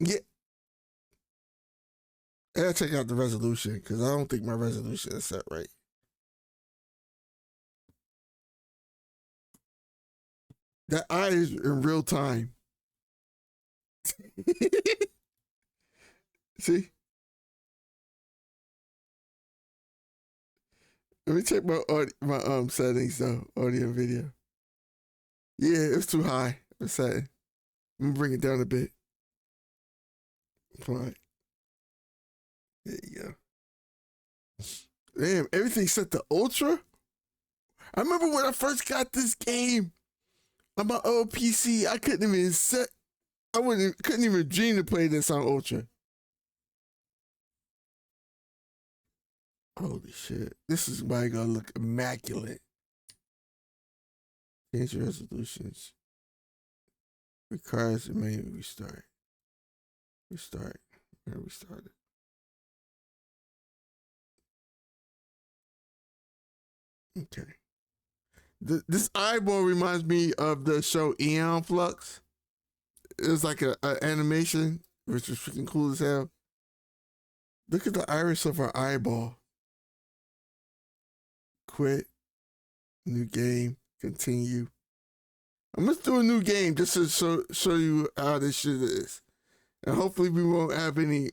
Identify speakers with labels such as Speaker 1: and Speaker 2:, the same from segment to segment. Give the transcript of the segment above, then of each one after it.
Speaker 1: Yeah. I gotta check out the resolution because I don't think my resolution is set right. That eye is in real time. See? Let me check my settings though, audio and video. Yeah, it's too high. I'm setting. I'm gonna bring it down a bit. Fine. There you go. Damn, everything's set to ultra. I remember when I first got this game on my old PC, I couldn't even set. Couldn't even dream to play this on ultra. Holy shit! This is why I gotta look immaculate. Change resolutions. Requires a manual restart. Restart. Where we started. Okay. This eyeball reminds me of the show Eon Flux. It was like a animation, which was freaking cool as hell. Look at the iris of our eyeball. Quit. New game. Continue. I'm gonna do a new game just to show you how this shit is, and hopefully we won't have any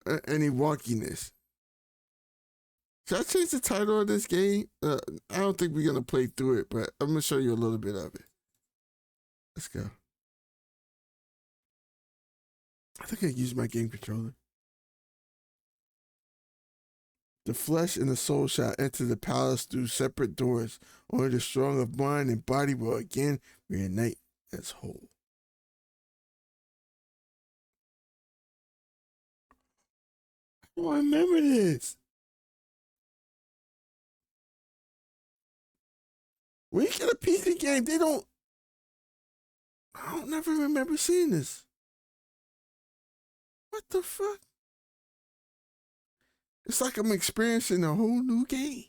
Speaker 1: wonkiness. Should I change the title of this game? I don't think we're gonna play through it, but I'm gonna show you a little bit of it. Let's go. I think I used my game controller. The flesh and the soul shall enter the palace through separate doors. Only the strong of mind and body will again reunite as whole. I don't remember this. When you get a PC game, I don't never remember seeing this. What the fuck? It's like I'm experiencing a whole new game.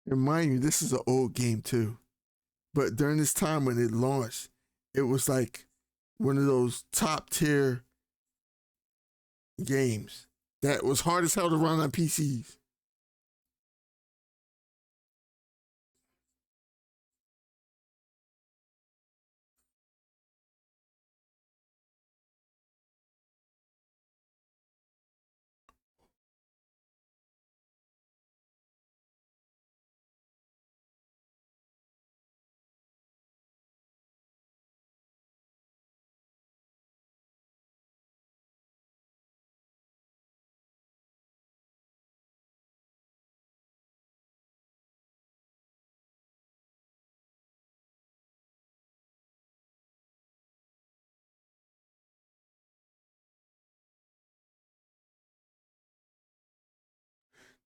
Speaker 1: And mind you, this is an old game too. But during this time when it launched, it was like one of those top tier games that was hard as hell to run on PCs.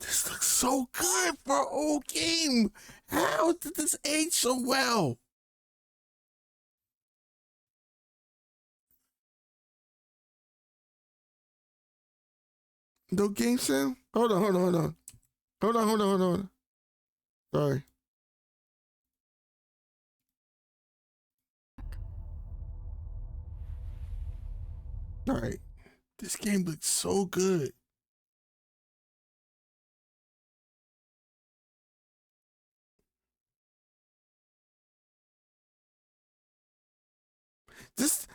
Speaker 1: This looks so good for an old game. How did this age so well? No game sound? Hold on. Hold on. Sorry. All right. This game looks so good. This,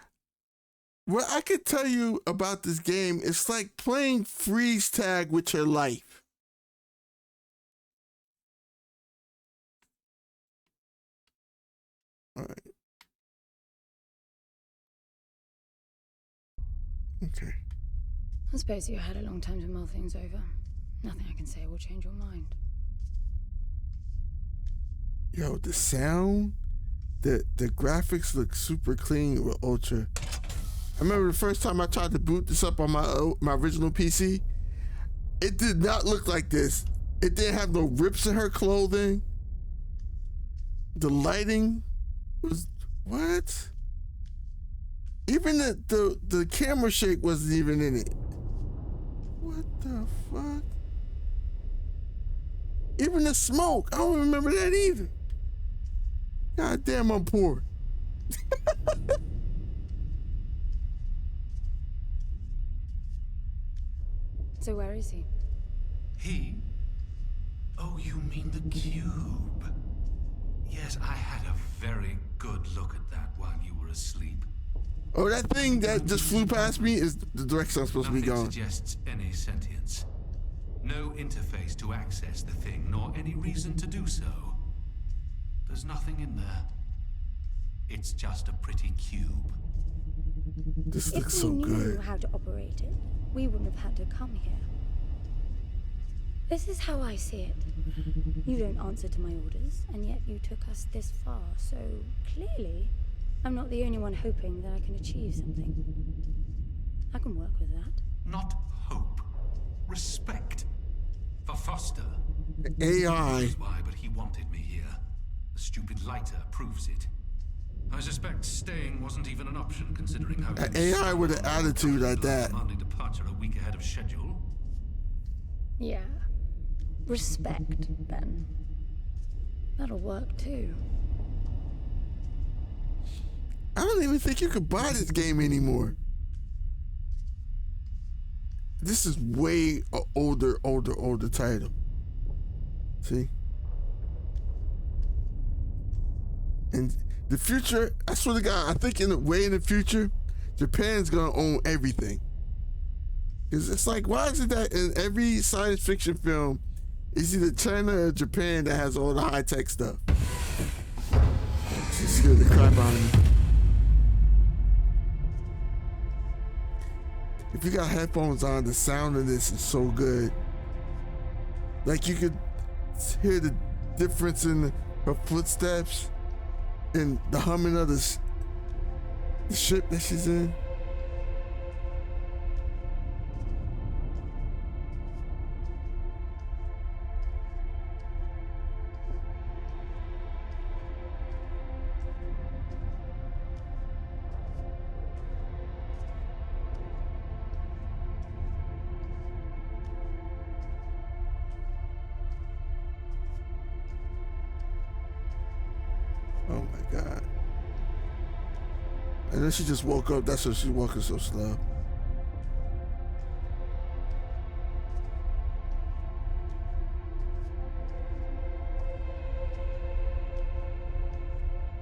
Speaker 1: what I could tell you about this game, it's like playing freeze tag with your life. All right. Okay.
Speaker 2: I suppose you had a long time to mull things over. Nothing I can say will change your mind.
Speaker 1: Yo, the sound, the graphics look super clean with Ultra. I remember the first time I tried to boot this up on my original PC. It did not look like this. It didn't have no rips in her clothing. The lighting was what? Even the camera shake wasn't even in it. What the fuck? Even the smoke, I don't remember that either. God damn, I'm poor.
Speaker 2: So where is he?
Speaker 3: He? Oh, you mean the cube? Yes, I had a very good look at that while you were asleep.
Speaker 1: Oh, that thing that just flew past me is the direction I'm supposed to be going.
Speaker 3: Nothing suggests any sentience. No interface to access the thing, nor any reason to do so. There's nothing in there. It's just a pretty cube.
Speaker 1: This looks so
Speaker 2: If we knew
Speaker 1: good.
Speaker 2: how to operate it, we wouldn't have had to come here. This is how I see it. You don't answer to my orders, and yet you took us this far, so clearly I'm not the only one hoping that I can achieve something. I can work with that.
Speaker 3: Not hope. Respect. For Foster.
Speaker 1: AI.
Speaker 3: That's why, but he wanted me here. The stupid lighter proves it. I suspect staying wasn't even an option, considering how
Speaker 1: An AI with an attitude like that.
Speaker 3: Demanding departure a week ahead of schedule.
Speaker 2: Yeah. Respect, then. That'll work too.
Speaker 1: I don't even think you could buy this game anymore. This is way a older title. See? And the future, I swear to God, I think in the future, Japan's gonna own everything. Cause it's like, why is it that in every science fiction film, it's either China or Japan that has all the high-tech stuff? She scared the crap out of me. If you got headphones on, the sound of this is so good. Like you could hear the difference in her footsteps and the humming of the ship that she's in. Oh my God. And then she just woke up. That's why she's walking so slow.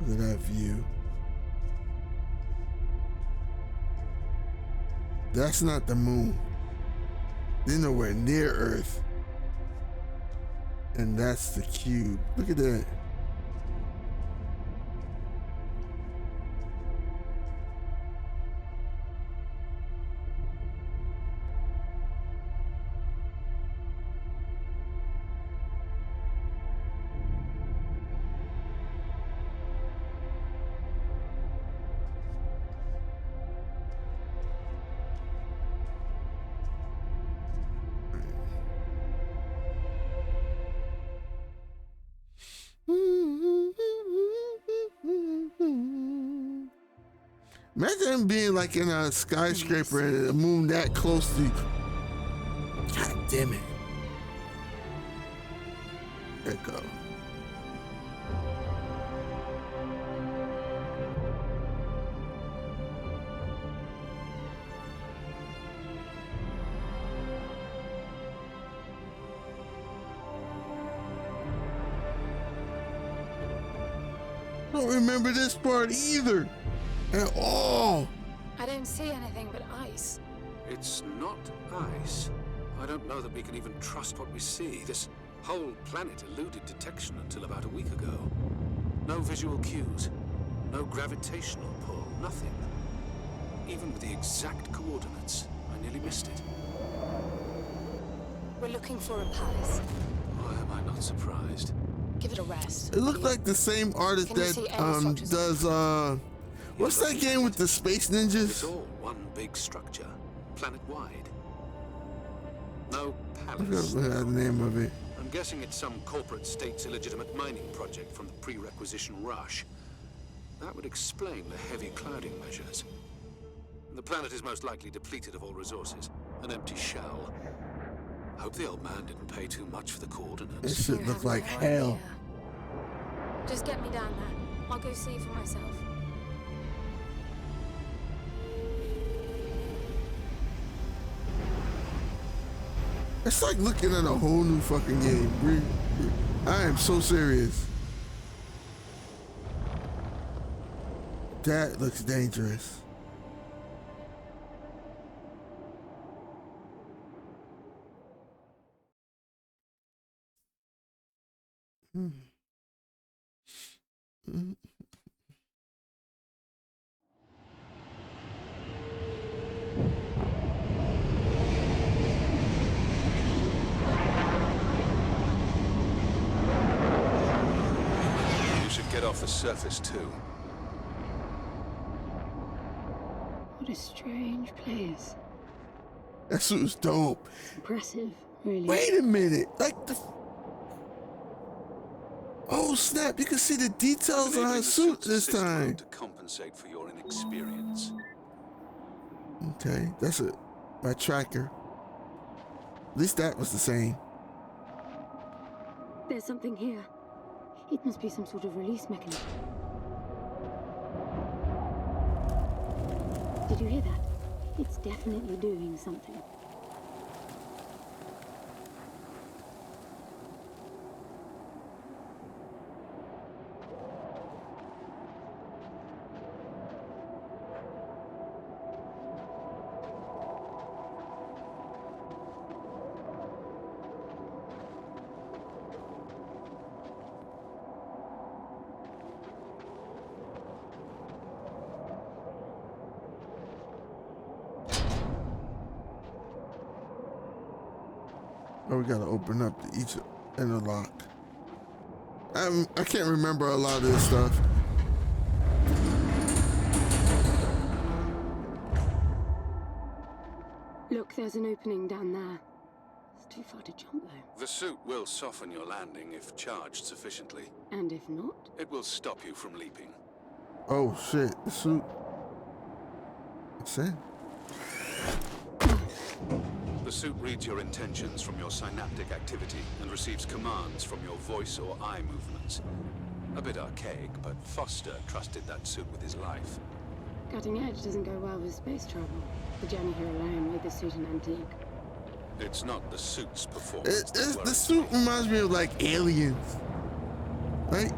Speaker 1: Look at that view. That's not the moon. They're nowhere near Earth. And that's the cube. Look at that. Imagine him being like in a skyscraper and the moon that close to you. God damn it. There it go. I don't remember this part either. At all.
Speaker 2: I don't see anything but ice.
Speaker 4: It's not ice. I don't know that we can even trust what we see. This whole planet eluded detection until about a week ago. No visual cues, no gravitational pull, nothing. Even with the exact coordinates, I nearly missed it.
Speaker 2: We're looking for a palace.
Speaker 4: Why am I not surprised?
Speaker 2: Give it a rest.
Speaker 1: It looked like the same artist
Speaker 2: Can you see
Speaker 1: that
Speaker 2: any structures?
Speaker 1: does what's that game with the space
Speaker 4: It's
Speaker 1: ninjas?
Speaker 4: all one big structure, planet-wide. No
Speaker 1: I
Speaker 4: palace.
Speaker 1: forgot the name of it.
Speaker 4: I'm guessing it's some corporate state's illegitimate mining project from the pre-requisition rush. That would explain the heavy clouding measures. The planet is most likely depleted of all resources. An empty shell. Hope the old man didn't pay too much for the coordinates.
Speaker 1: This shit look like hell.
Speaker 2: Just get me down there. I'll go see for myself.
Speaker 1: It's like looking at a whole new fucking game. I am so serious. That looks dangerous.
Speaker 4: You should get off the surface too.
Speaker 2: What a strange place.
Speaker 1: That suit is dope.
Speaker 2: Impressive, really.
Speaker 1: Wait a minute. Like the. Oh snap! You can see the details on her suit this time.
Speaker 4: To compensate for your inexperience.
Speaker 1: Okay, that's it. My tracker. At least that was the same.
Speaker 2: There's something here. It must be some sort of release mechanism. Did you hear that? It's definitely doing something.
Speaker 1: Oh, we gotta open up each interlock. I can't remember a lot of this stuff.
Speaker 2: Look, there's an opening down there. It's too far to jump, though.
Speaker 4: The suit will soften your landing if charged sufficiently.
Speaker 2: And if not?
Speaker 4: It will stop you from leaping.
Speaker 1: Oh shit, the suit. What's that?
Speaker 4: The suit reads your intentions from your synaptic activity and receives commands from your voice or eye movements. A bit archaic, but Foster trusted that suit with his life.
Speaker 2: Cutting edge doesn't go well with space travel. The journey here alone made the suit an antique.
Speaker 4: It's not the suit's performance.
Speaker 1: The suit reminds me of like Aliens, right?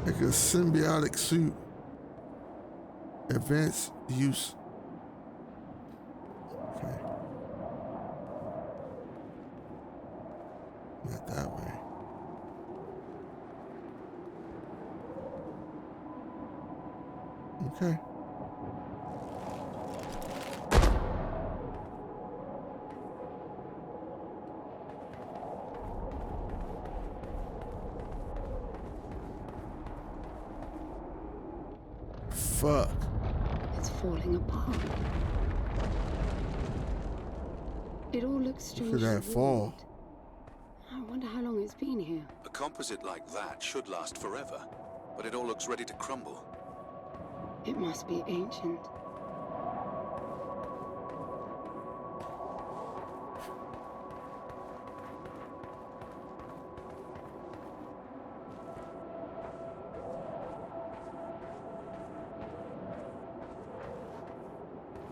Speaker 1: Like a symbiotic suit. Advanced use. Okay. Not that way. Okay. Fuck.
Speaker 2: It's falling apart. It all looks strange.
Speaker 1: Look at that fall.
Speaker 2: I wonder how long it's been here.
Speaker 4: A composite like that should last forever, but it all looks ready to crumble.
Speaker 2: It must be ancient.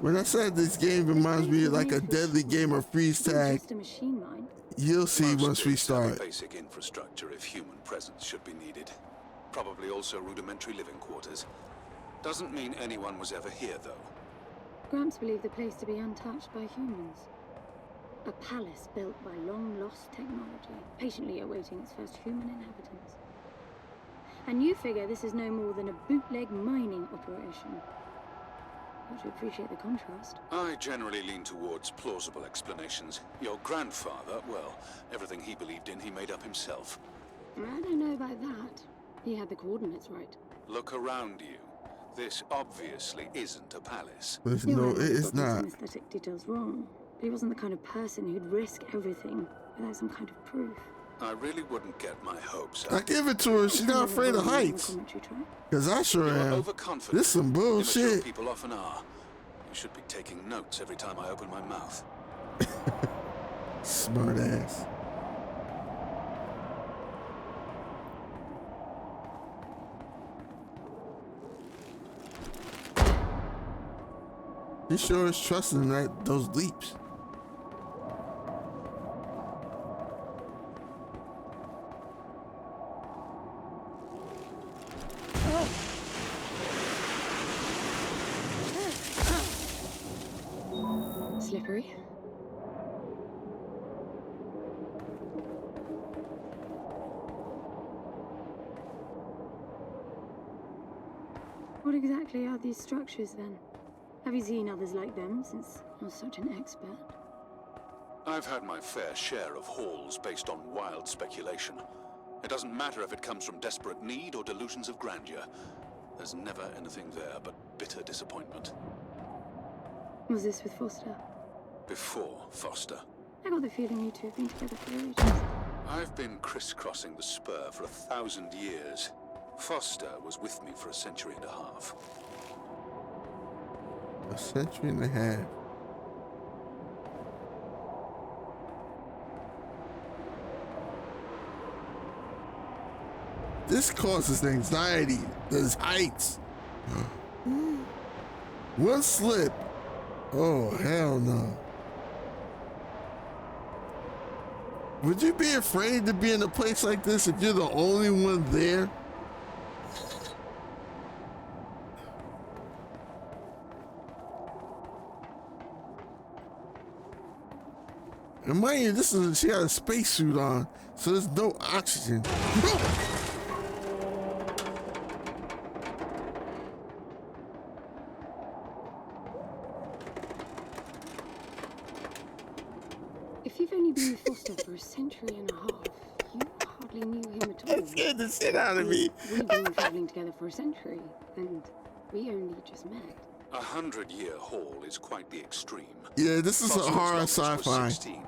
Speaker 1: When I said this game reminds me of like a deadly game of freeze
Speaker 2: It's not
Speaker 1: tag,
Speaker 2: just a machine mine.
Speaker 1: you'll see
Speaker 4: Most
Speaker 1: once we
Speaker 4: bits have a
Speaker 1: start.
Speaker 4: basic infrastructure if human presence should be needed. Probably also rudimentary living quarters. Doesn't mean anyone was ever here, though.
Speaker 2: Gramps believed the place to be untouched by humans. A palace built by long-lost technology, patiently awaiting its first human inhabitants. And you figure this is no more than a bootleg mining operation. Ought to appreciate the contrast.
Speaker 4: I generally lean towards plausible explanations. Your grandfather, well, everything he believed in, he made up himself.
Speaker 2: I don't know about that. He had the coordinates right.
Speaker 4: Look around you. This obviously isn't a palace.
Speaker 1: There's
Speaker 2: You're
Speaker 1: no,
Speaker 2: right,
Speaker 1: it's
Speaker 2: got some
Speaker 1: not.
Speaker 2: aesthetic details wrong. But he wasn't the kind of person who'd risk everything without some kind of proof.
Speaker 4: I really wouldn't get my hopes
Speaker 1: I
Speaker 4: up.
Speaker 1: give it to her. She's not afraid of heights.
Speaker 2: Commentary track.
Speaker 1: Cause I sure
Speaker 4: You're
Speaker 1: am.
Speaker 4: overconfident.
Speaker 1: This some
Speaker 4: Immature
Speaker 1: bullshit.
Speaker 4: people often are. You should be taking notes every time I open my mouth.
Speaker 1: Smart ass. He sure is trusting that those leaps.
Speaker 2: Slippery. What exactly are these structures then? Have you seen others like them since you're such an expert?
Speaker 4: I've had my fair share of halls based on wild speculation. It doesn't matter if it comes from desperate need or delusions of grandeur. There's never anything there but bitter disappointment.
Speaker 2: Was this with Foster?
Speaker 4: Before Foster.
Speaker 2: I got the feeling you two have been together for ages.
Speaker 4: I've been crisscrossing the spur for 1,000 years. Foster was with me for a century and a half.
Speaker 1: A century and a half. This causes anxiety. There's heights. One slip. Oh, hell no. Would you be afraid to be in a place like this if you're the only one there? And mind you, she got a spacesuit on, so there's no oxygen.
Speaker 2: If you've only been with Foster for a century and a half, you hardly knew him at all.
Speaker 1: That scared the shit out of me.
Speaker 2: We've been traveling together for a century, and we only just met.
Speaker 4: 100-year haul is quite the extreme.
Speaker 1: Yeah, this is a
Speaker 4: Foster's
Speaker 1: horror
Speaker 4: longest was
Speaker 1: sci-fi.
Speaker 4: 16.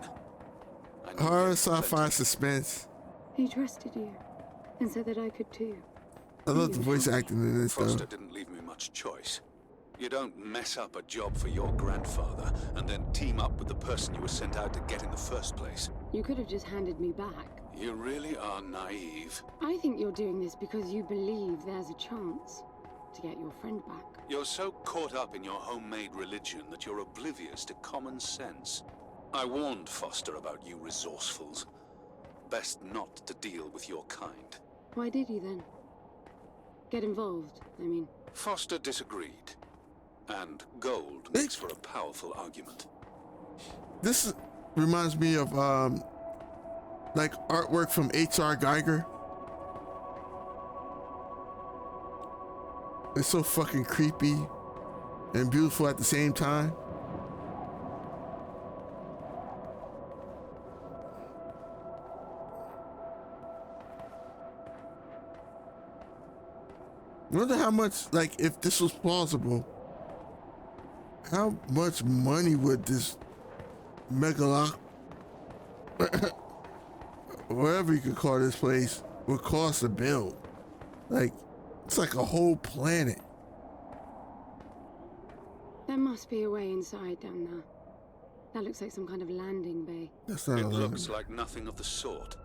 Speaker 4: I knew
Speaker 1: Horror
Speaker 4: he had
Speaker 1: sci-fi
Speaker 4: plenty.
Speaker 1: suspense.
Speaker 2: He trusted you, and said that I could too.
Speaker 1: I love the voice acting in this
Speaker 4: Foster
Speaker 1: though.
Speaker 4: didn't leave me much choice. You don't mess up a job for your grandfather and then team up with the person you were sent out to get in the first place.
Speaker 2: You could have just handed me back.
Speaker 4: You really are naive.
Speaker 2: I think you're doing this because you believe there's a chance to get your friend back.
Speaker 4: You're so caught up in your homemade religion that you're oblivious to common sense. I warned Foster about you resourcefuls. Best not to deal with your kind.
Speaker 2: Why did you then? Get involved, I mean.
Speaker 4: Foster disagreed. And gold makes for a powerful argument.
Speaker 1: This reminds me of like artwork from H.R. Geiger. It's so fucking creepy and beautiful at the same time. Wonder how much, like, if this was plausible, how much money would this megaloc, whatever you could call this place, would cost to build? Like, it's like a whole planet.
Speaker 2: There must be a way inside down there. That looks like some kind of landing bay.
Speaker 1: That's not
Speaker 4: It
Speaker 1: a
Speaker 4: looks
Speaker 1: land.
Speaker 4: like nothing of the sort.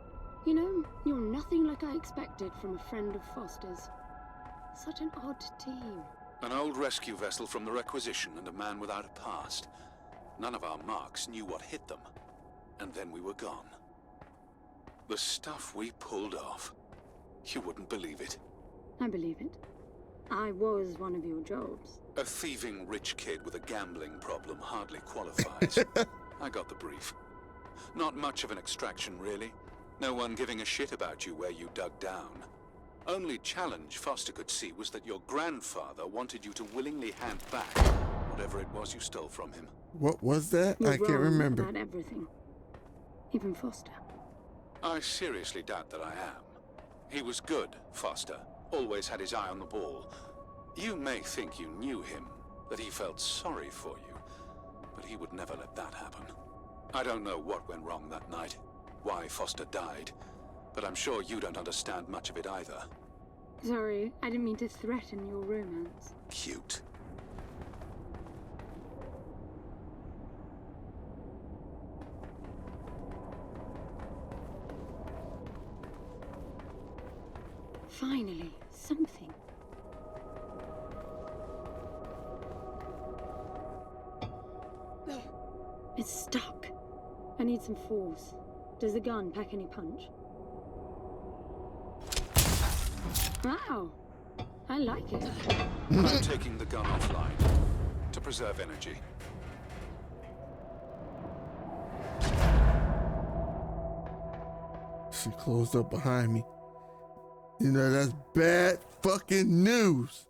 Speaker 2: You know, you're nothing like I expected from a friend of Foster's. Such an odd team.
Speaker 4: An old rescue vessel from the Requisition and a man without a past. None of our marks knew what hit them. And then we were gone. The stuff we pulled off. You wouldn't believe it.
Speaker 2: I believe it. I was one of your jobs.
Speaker 4: A thieving rich kid with a gambling problem hardly qualifies. I got the brief. Not much of an extraction, really. No one giving a shit about you where you dug down. Only challenge Foster could see was that your grandfather wanted you to willingly hand back whatever it was you stole from him.
Speaker 1: What was that?
Speaker 2: You're
Speaker 1: I can't
Speaker 2: wrong
Speaker 1: remember.
Speaker 2: about everything. Even Foster.
Speaker 4: I seriously doubt that I am. He was good, Foster. Always had his eye on the ball. You may think you knew him, that he felt sorry for you, but he would never let that happen. I don't know what went wrong that night, why Foster died, but I'm sure you don't understand much of it either.
Speaker 2: Sorry, I didn't mean to threaten your romance.
Speaker 4: Cute.
Speaker 2: Finally, something. It's stuck. I need some force. Does the gun pack any punch? Wow, I like it.
Speaker 4: I'm taking the gun offline to preserve energy.
Speaker 1: She closed up behind me. You know, that's bad fucking news.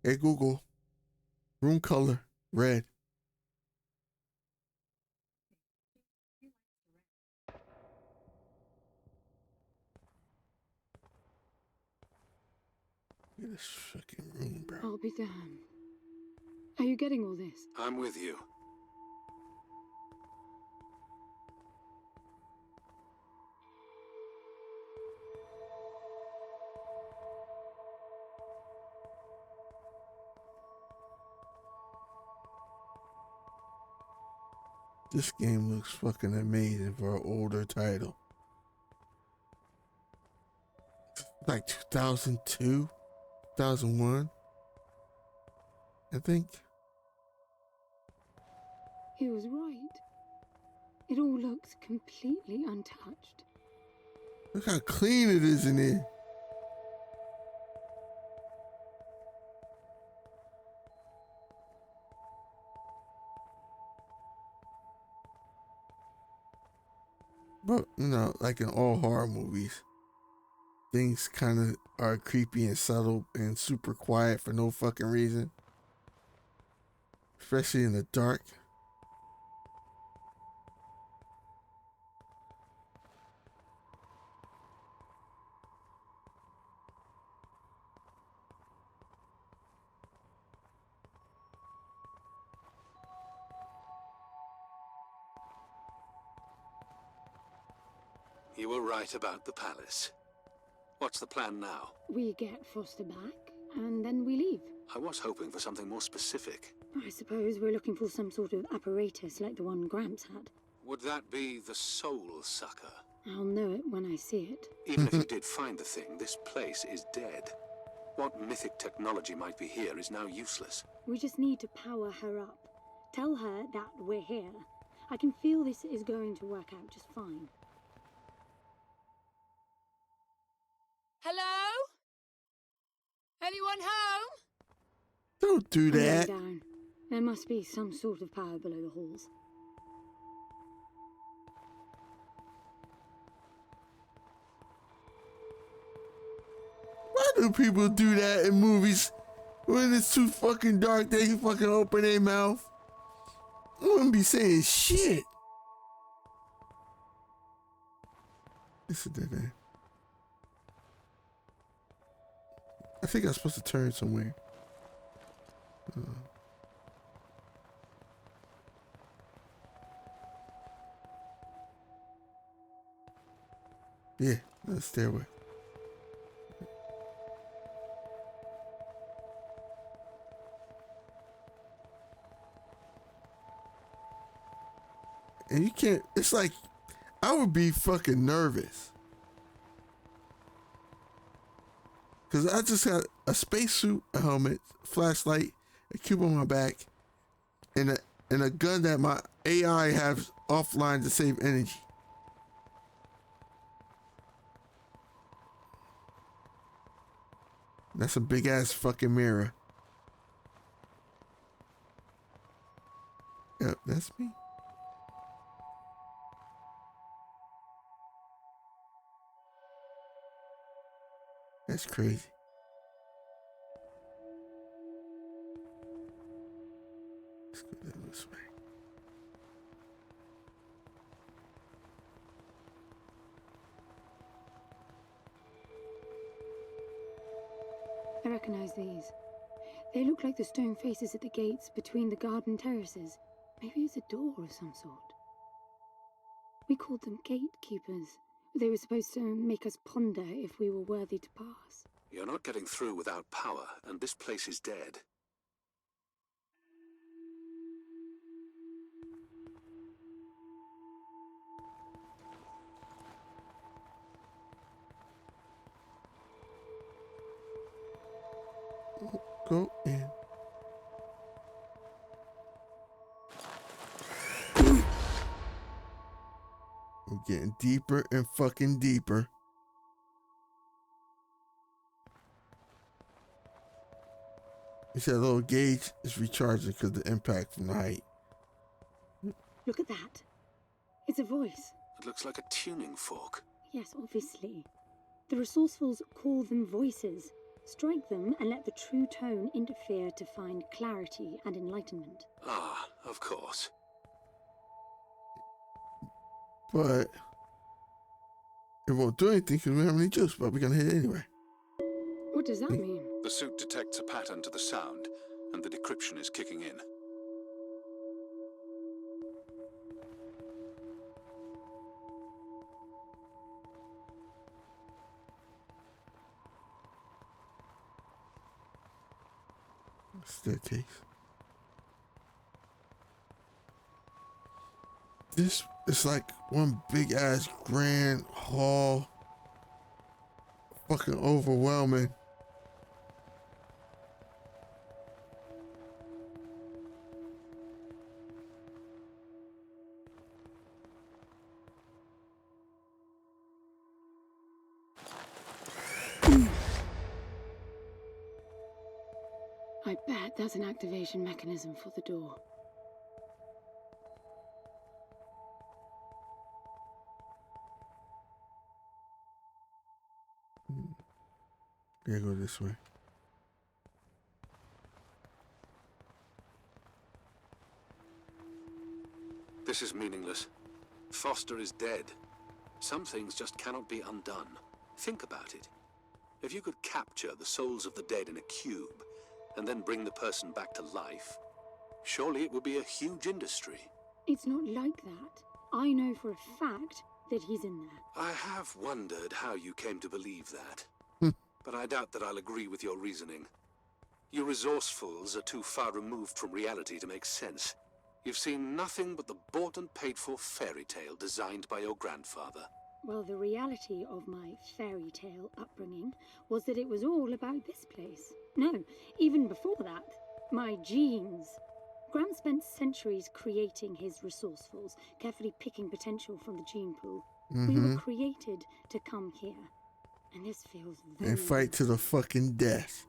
Speaker 1: Hey Google, room color, red. Look at this fucking room, bro.
Speaker 2: I'll be damned. Are you getting all this?
Speaker 4: I'm with you.
Speaker 1: This game looks fucking amazing for an older title. Like 2002, 2001, I think.
Speaker 2: He was right. It all looks completely untouched.
Speaker 1: Look how clean it is in here. But, you know, like in all horror movies, things kind of are creepy and subtle and super quiet for no fucking reason. Especially in the dark.
Speaker 4: You were right about the palace. What's the plan now?
Speaker 2: We get Foster back, and then we leave.
Speaker 4: I was hoping for something more specific.
Speaker 2: I suppose we're looking for some sort of apparatus like the one Gramps had.
Speaker 4: Would that be the Soul Sucker?
Speaker 2: I'll know it when I see it.
Speaker 4: Even if you did find the thing, this place is dead. What mythic technology might be here is now useless.
Speaker 2: We just need to power her up. Tell her that we're here. I can feel this is going to work out just fine.
Speaker 5: Hello? Anyone home?
Speaker 1: Don't do
Speaker 2: I'm going
Speaker 1: that.
Speaker 2: down. There must be some sort of power below the halls.
Speaker 1: Why do people do that in movies? When it's too fucking dark, they fucking open their mouth. I wouldn't be saying shit. This is dead end. I think I'm supposed to turn somewhere. Yeah, the stairway. And you can't, it's like, I would be fucking nervous. Because I just had a spacesuit, a helmet, flashlight, a cube on my back, and a gun that my AI has offline to save energy. That's a big ass fucking mirror. Yep, that's me. That's crazy. Let's go this way.
Speaker 2: I recognize these. They look like the stone faces at the gates between the garden terraces. Maybe it's a door of some sort. We called them gatekeepers. They were supposed to make us ponder if we were worthy to pass.
Speaker 4: You're not getting through without power, and this place is dead.
Speaker 1: Go in. We're getting deeper and fucking deeper. You said little gauge is recharging because of the impact from the height.
Speaker 2: Look at that. It's a voice.
Speaker 4: It looks like a tuning fork.
Speaker 2: Yes, obviously. The resourcefuls call them voices. Strike them and let the true tone interfere to find clarity and enlightenment.
Speaker 4: Ah, of course.
Speaker 1: But it won't do anything because we don't have any juice, but we're going to hit it anyway.
Speaker 2: What does that mean?
Speaker 4: The suit detects a pattern to the sound, and the decryption is kicking in.
Speaker 1: Staircase. This is like one big ass grand hall. Fucking overwhelming.
Speaker 2: I bet that's an activation mechanism for the door.
Speaker 1: Gotta go this way.
Speaker 4: This is meaningless. Foster is dead. Some things just cannot be undone. Think about it. If you could capture the souls of the dead in a cube, and then bring the person back to life, surely it would be a huge industry.
Speaker 2: It's not like that. I know for a fact that he's in there.
Speaker 4: I have wondered how you came to believe that. But I doubt that I'll agree with your reasoning. You resourcefuls are too far removed from reality to make sense. You've seen nothing but the bought and paid for fairy tale designed by your grandfather.
Speaker 2: Well, the reality of my fairy tale upbringing was that it was all about this place. No, even before that, my genes. Gram spent centuries creating his resourcefuls, carefully picking potential from the gene pool. We were created to come here. And this feels very...
Speaker 1: And fight to the fucking death.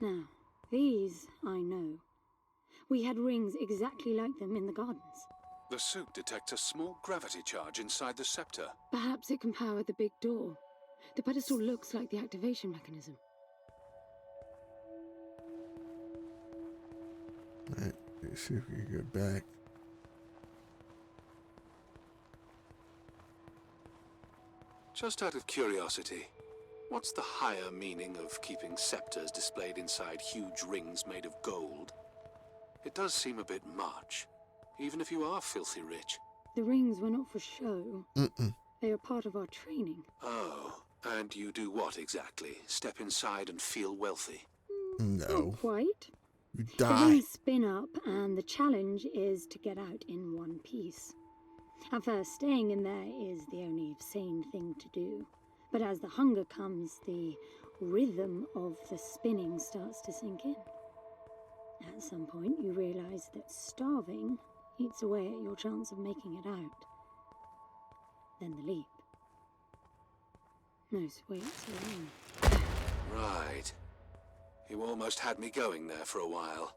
Speaker 2: Now, these I know. We had rings exactly like them in the gardens.
Speaker 4: The suit detects a small gravity charge inside the scepter.
Speaker 2: Perhaps it can power the big door. The pedestal looks like the activation mechanism.
Speaker 1: Alright, let's see if we can get back.
Speaker 4: Just out of curiosity, what's the higher meaning of keeping scepters displayed inside huge rings made of gold? It does seem a bit much, even if you are filthy rich.
Speaker 2: The rings were not for show. They are part of our training.
Speaker 4: Oh, and you do what exactly? Step inside and feel wealthy?
Speaker 1: No.
Speaker 2: Not quite.
Speaker 1: You
Speaker 2: The
Speaker 1: die.
Speaker 2: rings spin up, and the challenge is to get out in one piece. At first, staying in there is the only sane thing to do. But as the hunger comes, the rhythm of the spinning starts to sink in. At some point, you realize that starving eats away at your chance of making it out. Then the leap. No sweets alone.
Speaker 4: Right. You almost had me going there for a while.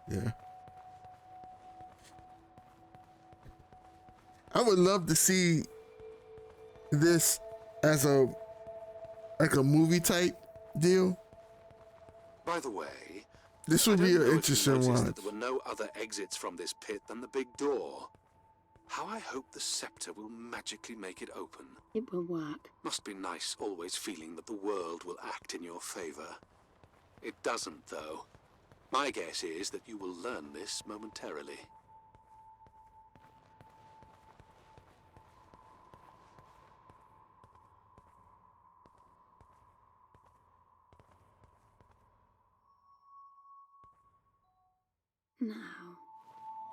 Speaker 1: Yeah. I would love to see this as a movie type deal.
Speaker 4: By the way,
Speaker 1: This would be an interesting one.
Speaker 4: That there were no other exits from this pit than the big door. How I hope the scepter will magically make it open.
Speaker 2: It will work.
Speaker 4: Must be nice always feeling that the world will act in your favor. It doesn't, though. My guess is that you will learn this momentarily.
Speaker 2: Now,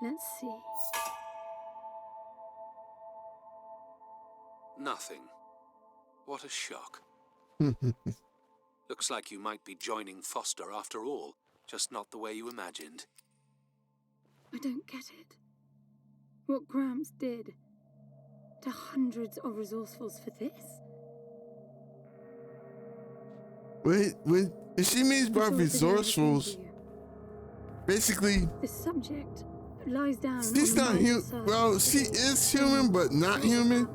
Speaker 2: let's see.
Speaker 4: Nothing. What a shock. Looks like you might be joining Foster after all, just not the way you imagined.
Speaker 2: I don't get it. What Gramps did to hundreds of resourcefuls for this?
Speaker 1: When she means by resourcefuls, basically,
Speaker 2: the subject lies down.
Speaker 1: She's not human. Well, she is human, but not human.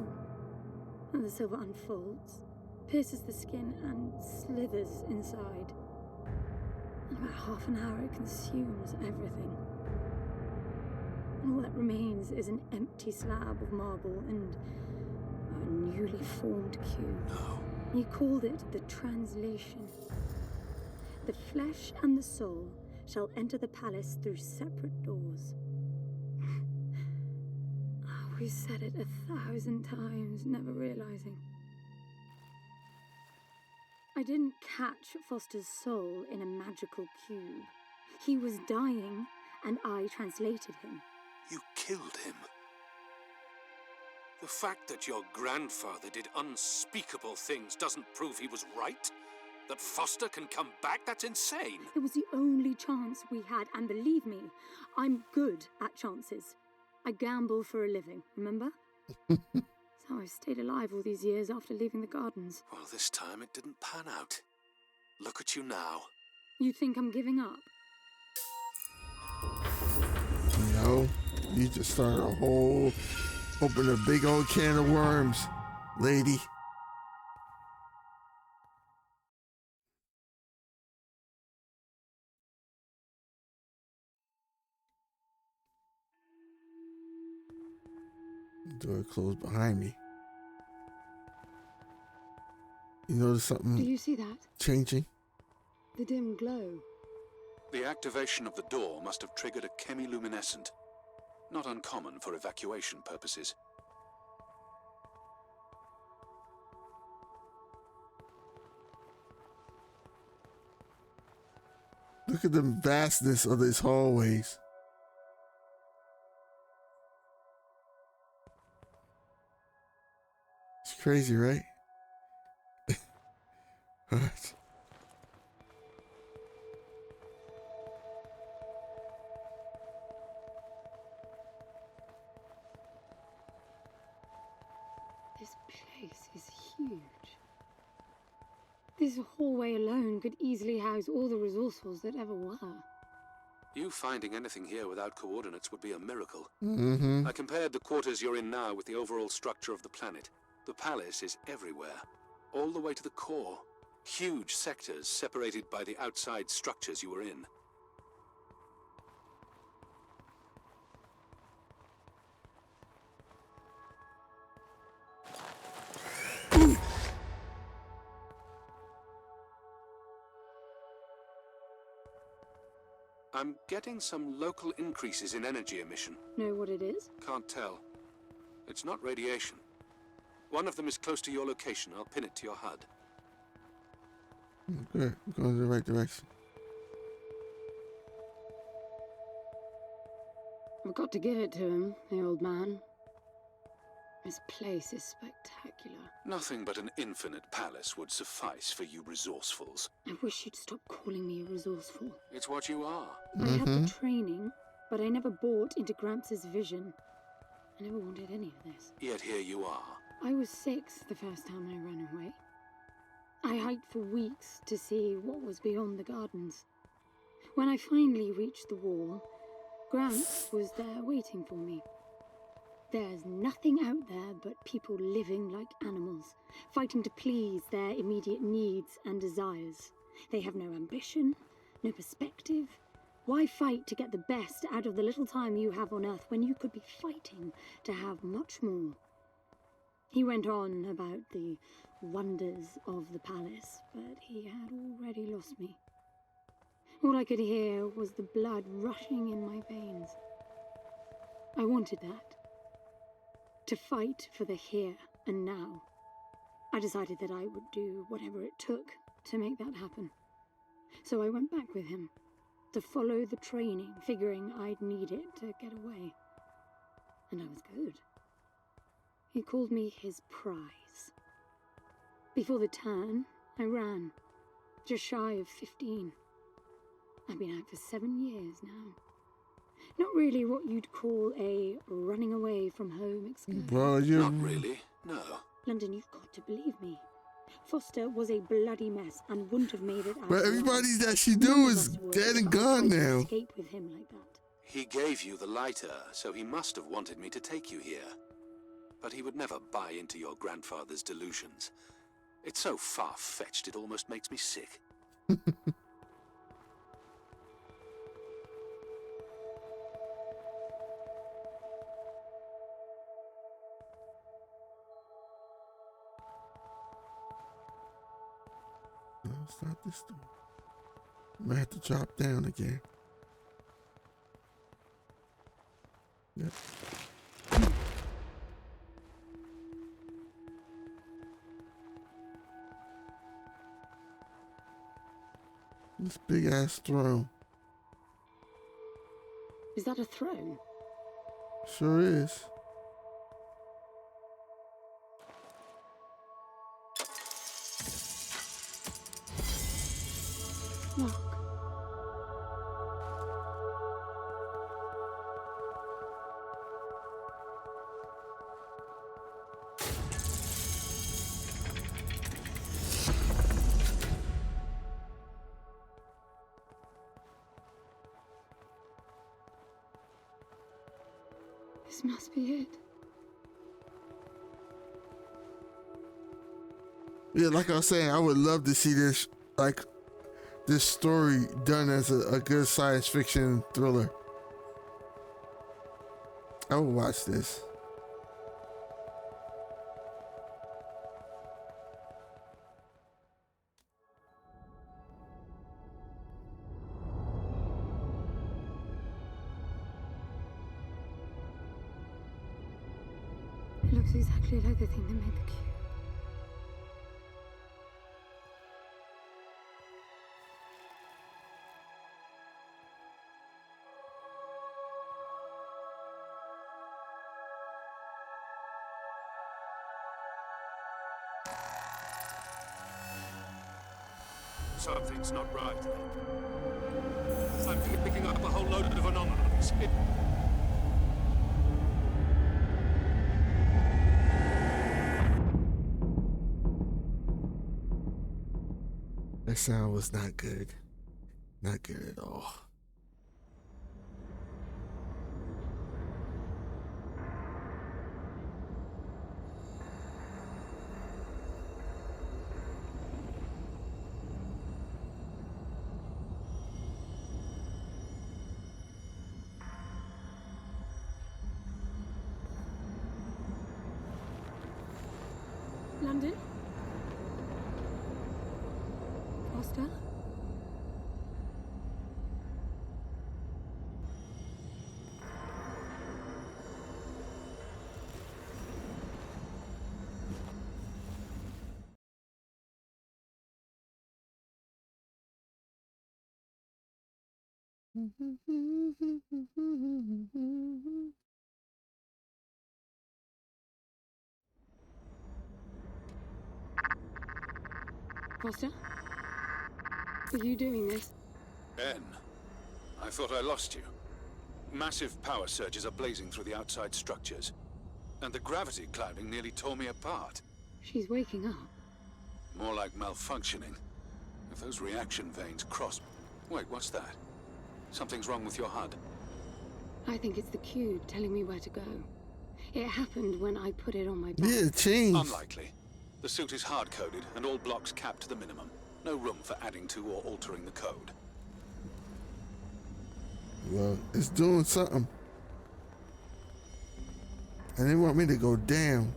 Speaker 2: And the silver unfolds, pierces the skin, and slithers inside. In about half an hour, it consumes everything. And all that remains is an empty slab of marble and a newly formed cube.
Speaker 4: No.
Speaker 2: He called it the translation. The flesh and the soul shall enter the palace through separate doors. We said it 1,000 times, never realizing. I didn't catch Foster's soul in a magical cube. He was dying, and I translated him.
Speaker 4: You killed him. The fact that your grandfather did unspeakable things doesn't prove he was right. That Foster can come back, that's insane.
Speaker 2: It was the only chance we had, and believe me, I'm good at chances. I gamble for a living, remember? So I stayed alive all these years after leaving the gardens.
Speaker 4: Well, this time it didn't pan out. Look at you now.
Speaker 2: You think I'm giving up?
Speaker 1: No, you just started open a big old can of worms, lady. Door closed behind me. You notice something?
Speaker 2: Do you see that?
Speaker 1: Changing?
Speaker 2: The dim glow.
Speaker 4: The activation of the door must have triggered a chemiluminescent. Not uncommon for evacuation purposes.
Speaker 1: Look at the vastness of these hallways. It's crazy, right? What?
Speaker 2: This place is huge. This hallway alone could easily house all the resourcefuls that ever were.
Speaker 4: You finding anything here without coordinates would be a miracle.
Speaker 1: Mm-hmm.
Speaker 4: I compared the quarters you're in now with the overall structure of the planet. The palace is everywhere, all the way to the core. Huge sectors separated by the outside structures you were in. I'm getting some local increases in energy emission.
Speaker 2: Know what it is?
Speaker 4: Can't tell. It's not radiation. One of them is close to your location. I'll pin it to your HUD.
Speaker 1: Good. We're going in the right direction.
Speaker 2: I've got to give it to him, the old man. This place is spectacular.
Speaker 4: Nothing but an infinite palace would suffice for you resourcefuls.
Speaker 2: I wish you'd stop calling me resourceful.
Speaker 4: It's what you are.
Speaker 2: I had the training, but I never bought into Gramps' vision. I never wanted any of this.
Speaker 4: Yet here you are.
Speaker 2: I was 6 the first time I ran away. I hiked for weeks to see what was beyond the gardens. When I finally reached the wall, Gramps was there waiting for me. There's nothing out there but people living like animals, fighting to please their immediate needs and desires. They have no ambition, no perspective. Why fight to get the best out of the little time you have on Earth when you could be fighting to have much more? He went on about the wonders of the palace, but he had already lost me. All I could hear was the blood rushing in my veins. I wanted that. To fight for the here and now. I decided that I would do whatever it took to make that happen. So I went back with him, to follow the training, figuring I'd need it to get away. And I was good. He called me his prize. Before the turn, I ran, just shy of 15. I've been out for 7 years now. Not really what you'd call a running away from home excursion.
Speaker 1: Well,
Speaker 4: Not really, no.
Speaker 2: London, you've got to believe me. Foster was a bloody mess and wouldn't have made it out.
Speaker 1: but everybody that she knew is dead and gone now.
Speaker 2: Escape with him like that.
Speaker 4: He gave you the lighter, so he must have wanted me to take you here. But he would never buy into your grandfather's delusions. It's so far-fetched it almost makes me sick.
Speaker 1: No, it's not this door. I might have to drop down again. Yep. This big ass throne.
Speaker 2: Is that a throne?
Speaker 1: Sure is.
Speaker 2: Look. This must be it.
Speaker 1: Yeah, like I was saying, I would love to see this, like, this story done as a good science fiction thriller. I would watch this.
Speaker 2: It looks exactly like the thing that made the cube.
Speaker 4: Something's not right. I'm picking up a whole load of anomalies.
Speaker 1: That sound was not good. Not good at all.
Speaker 2: London? Foster?
Speaker 5: Foster? Are you doing this?
Speaker 4: Ben, I thought I lost you. Massive power surges are blazing through the outside structures. And the gravity clouding nearly tore me apart.
Speaker 5: She's waking up.
Speaker 4: More like malfunctioning. If those reaction veins cross... Wait, what's that? Something's wrong with your HUD.
Speaker 5: I think it's the cube telling me where to go. It happened when I put it on my back.
Speaker 1: Yeah, it changed.
Speaker 4: Unlikely. The suit is hard-coded and all blocks capped to the minimum. No room for adding to or altering the code.
Speaker 1: Well, it's doing something. And they want me to go down.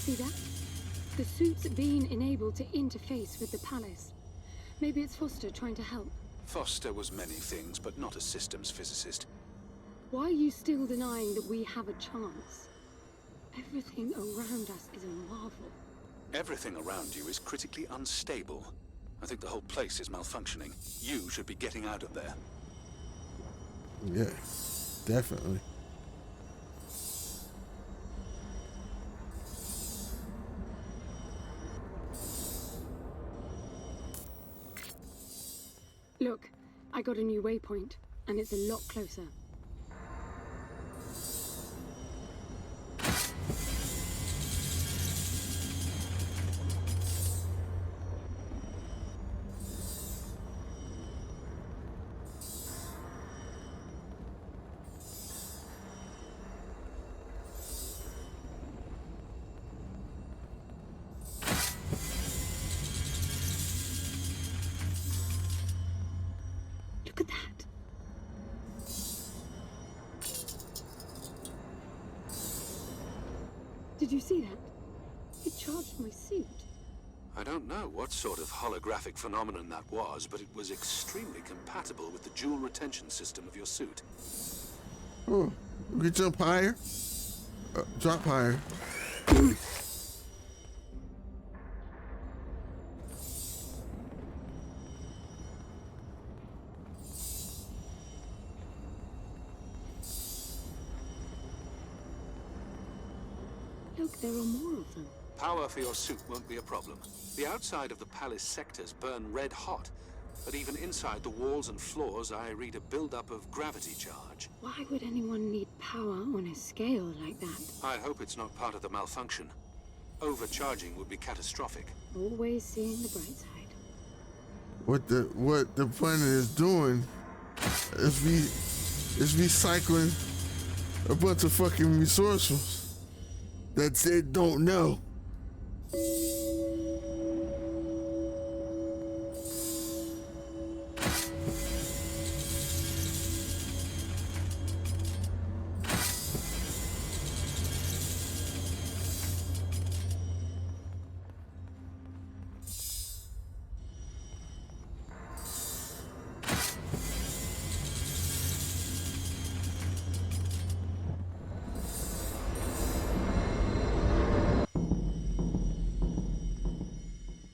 Speaker 5: See that? The suit's being enabled to interface with the palace. Maybe it's Foster trying to help.
Speaker 4: Foster was many things, but not a systems physicist.
Speaker 5: Why are you still denying that we have a chance? Everything around us is a marvel.
Speaker 4: Everything around you is critically unstable. I think the whole place is malfunctioning. You should be getting out of there.
Speaker 1: Yeah, definitely.
Speaker 5: Look, I got a new waypoint, and it's a lot closer. Look at that. Did you see that? It charged my suit.
Speaker 4: I don't know what sort of holographic phenomenon that was, but it was extremely compatible with the dual retention system of your suit.
Speaker 1: Oh, we can jump higher. Drop higher.
Speaker 5: Look, there are more of them.
Speaker 4: Power for your suit won't be a problem. The outside of the palace sectors burn red hot, but even inside the walls and floors I read a buildup of gravity charge.
Speaker 5: Why would anyone need power on a scale like that?
Speaker 4: I hope it's not part of the malfunction. Overcharging would be catastrophic.
Speaker 5: Always seeing the bright side.
Speaker 1: What the planet is doing is recycling a bunch of fucking resources that they don't know.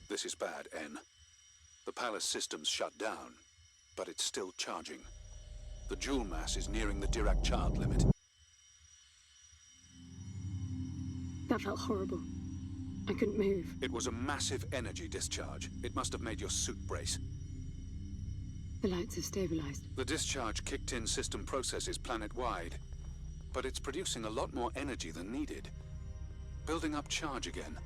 Speaker 4: This is bad, N. The palace system's shut down, but it's still charging. The jewel mass is nearing the Dirac child limit.
Speaker 5: That felt horrible. I couldn't move.
Speaker 4: It was a massive energy discharge. It must have made your suit brace.
Speaker 5: The lights have stabilized.
Speaker 4: The discharge kicked in system processes planet-wide, but it's producing a lot more energy than needed. Building up charge again.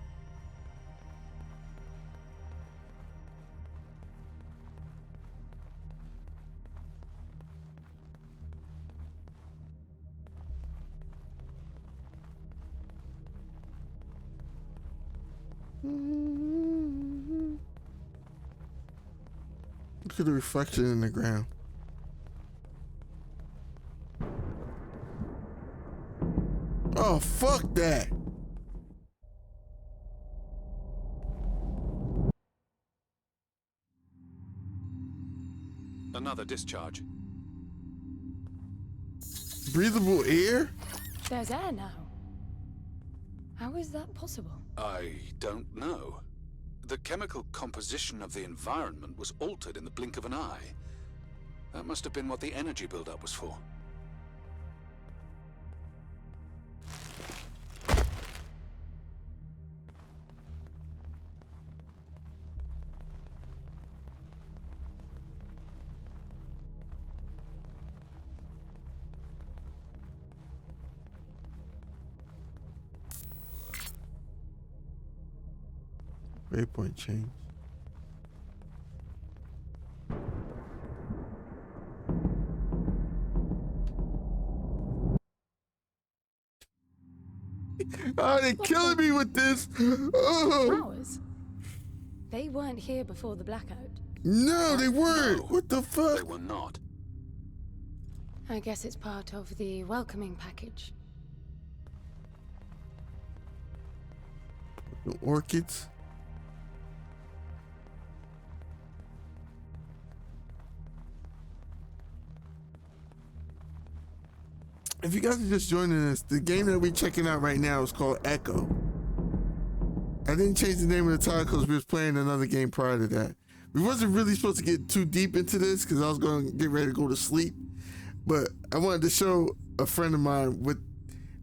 Speaker 1: Look at the reflection in the ground. Oh, fuck that.
Speaker 4: Another discharge.
Speaker 1: Breathable air?
Speaker 2: There's air now. How is that possible?
Speaker 4: I don't know. The chemical composition of the environment was altered in the blink of an eye. That must have been what the energy buildup was for.
Speaker 1: Waypoint change. Oh, they're killing me with this. Oh.
Speaker 2: Flowers? They weren't here before the blackout.
Speaker 1: No, they weren't.
Speaker 4: No,
Speaker 1: what the fuck?
Speaker 4: They were not.
Speaker 2: I guess it's part of the welcoming package.
Speaker 1: The orchids. If you guys are just joining us, the game that we're checking out right now is called Echo. I didn't change the name of the title because we was playing another game prior to that. We wasn't really supposed to get too deep into this because I was going to get ready to go to sleep. But I wanted to show a friend of mine what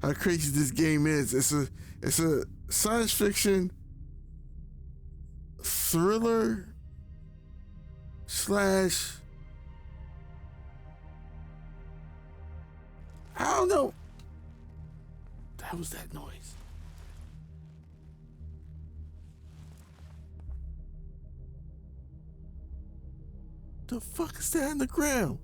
Speaker 1: how crazy this game is. It's a science fiction thriller slash, I don't know. That was that noise. The fuck is that on the ground?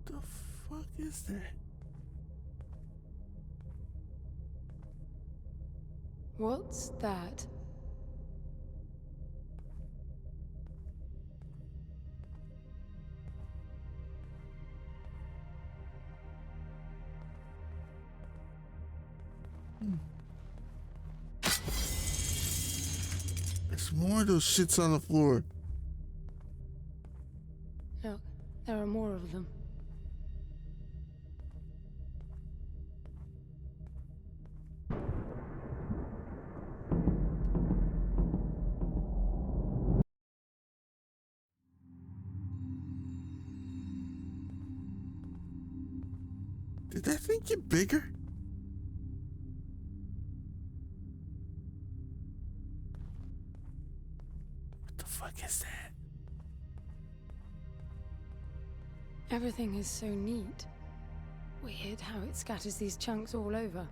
Speaker 1: The fuck is that?
Speaker 2: What's that?
Speaker 1: There's more of those shits on the floor.
Speaker 2: Look, there are more of them.
Speaker 1: Did that thing get bigger? What the fuck is that?
Speaker 2: Everything is so neat. Weird how it scatters these chunks all over.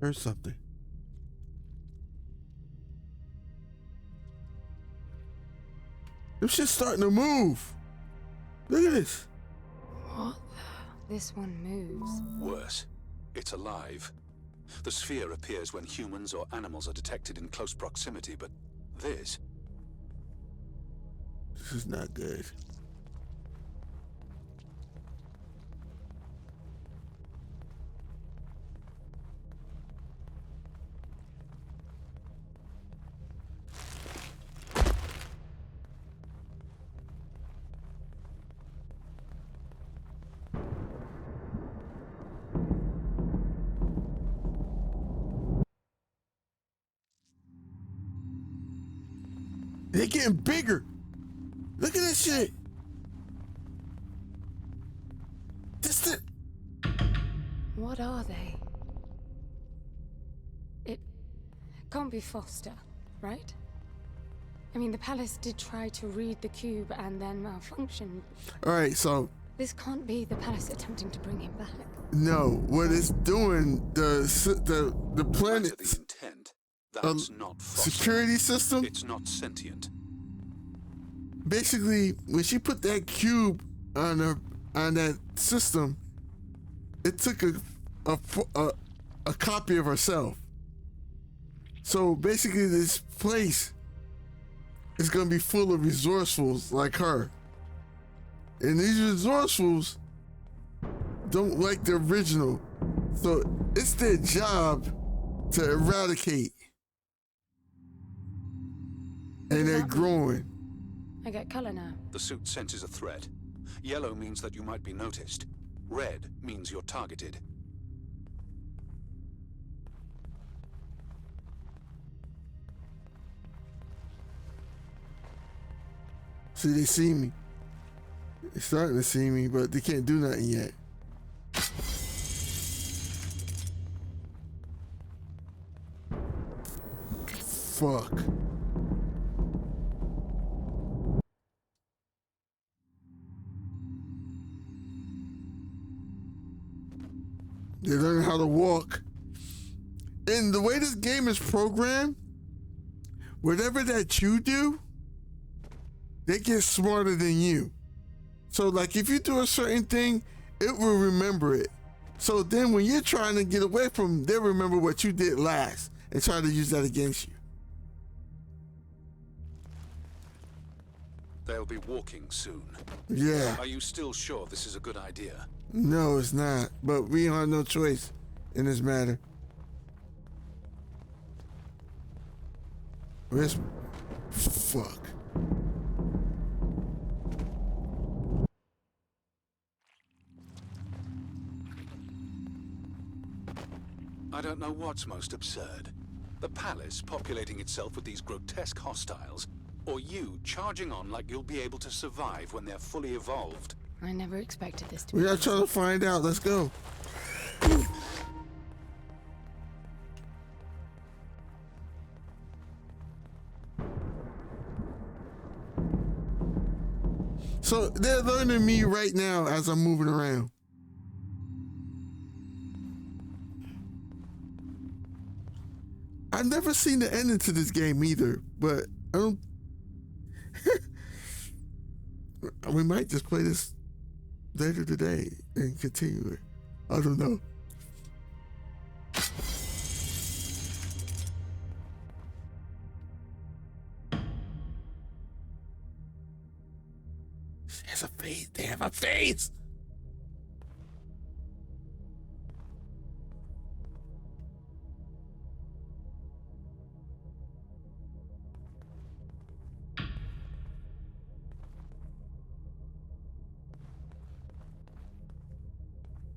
Speaker 1: Heard something. Them shit's starting to move. Look at this.
Speaker 2: What the? This one moves.
Speaker 4: Worse, it's alive. The sphere appears when humans or animals are detected in close proximity, but this...
Speaker 1: This is not good. They're getting bigger. Look at this shit.
Speaker 2: What are they? It can't be Foster, right? I mean, the palace did try to read the cube and then malfunctioned.
Speaker 1: All right, so
Speaker 2: This can't be the palace attempting to bring him back.
Speaker 1: no, what it's doing, the
Speaker 4: No matter
Speaker 1: planet.
Speaker 4: the intent, That's not foster.
Speaker 1: Security system?
Speaker 4: It's not sentient.
Speaker 1: Basically, when she put that cube on that system, it took a copy of herself. So basically, this place is gonna be full of resourcefuls like her, and these resourcefuls don't like the original, so it's their job to eradicate, and they're growing.
Speaker 2: I get color now.
Speaker 4: The suit senses a threat. Yellow means that you might be noticed. Red means you're targeted.
Speaker 1: See, they see me. They're starting to see me, but they can't do nothing yet. Fuck. They learn how to walk. And the way this game is programmed, whatever that you do, they get smarter than you. So like if you do a certain thing, it will remember it. So then when you're trying to get away from them, they'll remember what you did last and try to use that against you.
Speaker 4: They'll be walking soon.
Speaker 1: Yeah.
Speaker 4: Are you still sure this is a good idea?
Speaker 1: No, it's not. But we don't have no choice in this matter. Where's... Fuck.
Speaker 4: I don't know what's most absurd. The palace populating itself with these grotesque hostiles, or you charging on like you'll be able to survive when they're fully evolved.
Speaker 2: I never expected this to
Speaker 1: We
Speaker 2: be.
Speaker 1: gotta try to find out. Let's go. So they're learning me right now as I'm moving around. I've never seen the ending to this game either, but I don't... We might just play this later today and continue it. I don't know. She has a face. They have a face.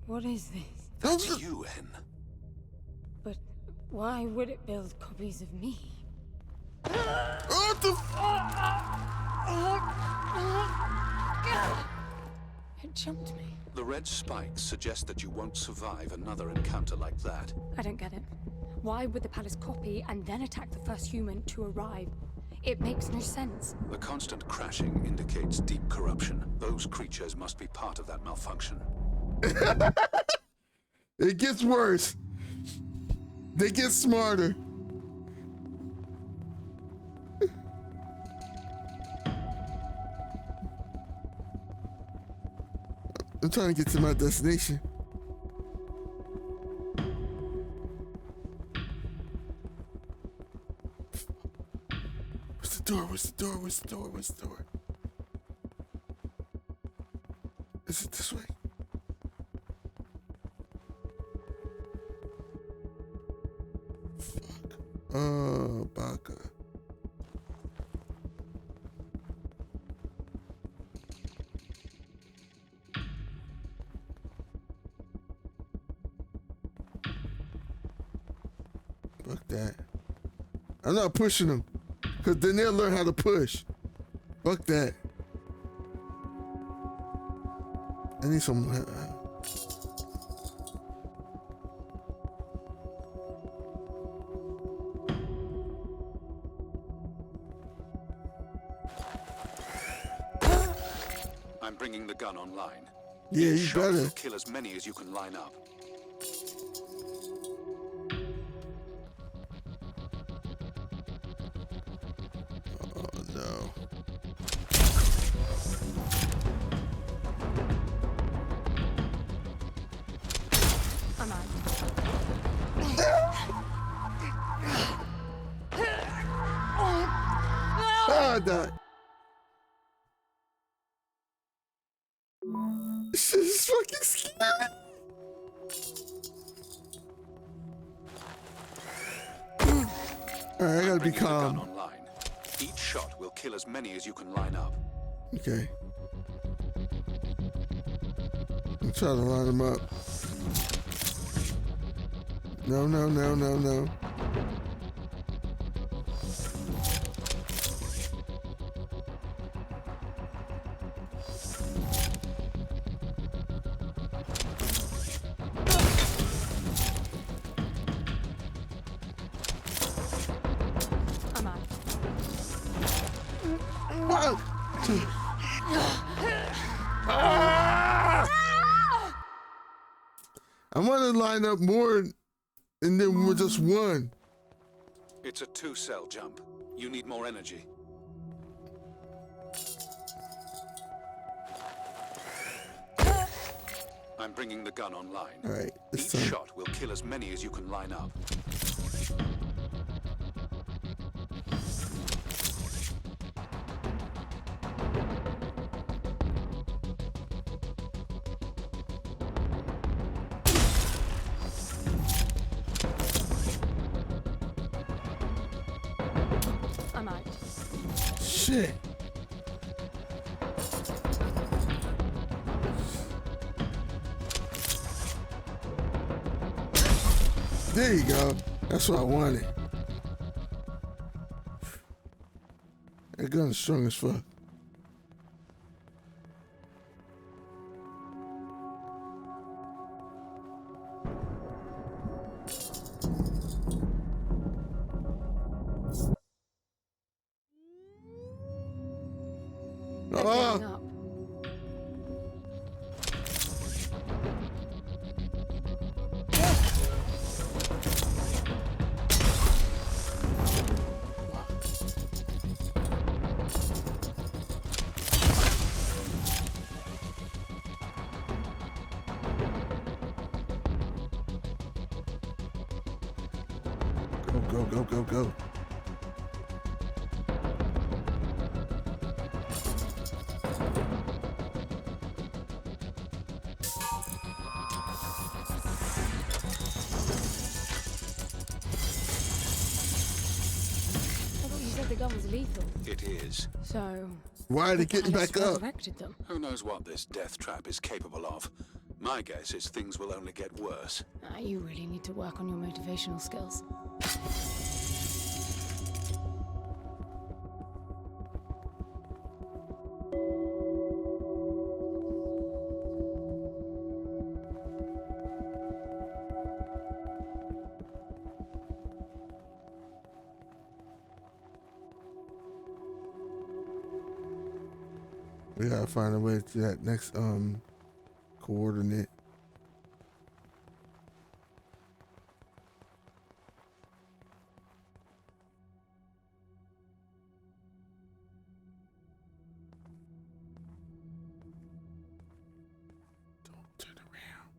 Speaker 2: What is this?
Speaker 4: That's you, Hen.
Speaker 2: But why would it build copies of me?
Speaker 1: What the
Speaker 2: It jumped me.
Speaker 4: The red spikes suggest that you won't survive another encounter like that.
Speaker 2: I don't get it. Why would the palace copy and then attack the first human to arrive? It makes no sense.
Speaker 4: The constant crashing indicates deep corruption. Those creatures must be part of that malfunction.
Speaker 1: It gets worse. They get smarter. I'm trying to get to my destination. Where's the door? Where's the door? Where's the door? Where's the door? Is it this way? Fuck. Oh, Baka. Fuck that. I'm not pushing them. Because then they'll learn how to push. Fuck that. I need some...
Speaker 4: I'm bringing the gun online.
Speaker 1: Yeah, you
Speaker 4: Shot
Speaker 1: better.
Speaker 4: will kill as many as you can line up.
Speaker 1: die. This shit is fucking scary. Alright, I gotta be calm.
Speaker 4: Online. Each shot will kill as many as you can line up.
Speaker 1: Okay. I'm trying to line them up. No, no, no, no, no.
Speaker 2: I'm out.
Speaker 1: I want to line up more, and then we're just one.
Speaker 4: It's a 2-cell jump. You need more energy. I'm bringing the gun online.
Speaker 1: All right,
Speaker 4: Each shot will kill as many as you can line up.
Speaker 2: I'm out.
Speaker 1: Shit. There you go. That's what I wanted. That gun's strong as fuck.
Speaker 2: They're getting up.
Speaker 1: Go, go, go, go.
Speaker 2: I thought you said the gun was lethal.
Speaker 4: It is.
Speaker 2: So...
Speaker 1: Why are they
Speaker 2: the
Speaker 1: getting
Speaker 2: palace
Speaker 1: back up?
Speaker 2: resurrected them.
Speaker 4: Who knows what this death trap is capable of? My guess is things will only get worse.
Speaker 2: You really need to work on your motivational skills.
Speaker 1: We gotta find a way to that next coordinate. Don't turn around.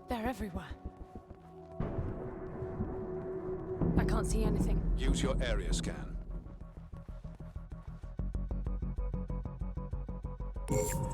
Speaker 2: They're everywhere. I can't see anything.
Speaker 4: Use your area scan.
Speaker 1: Ooh.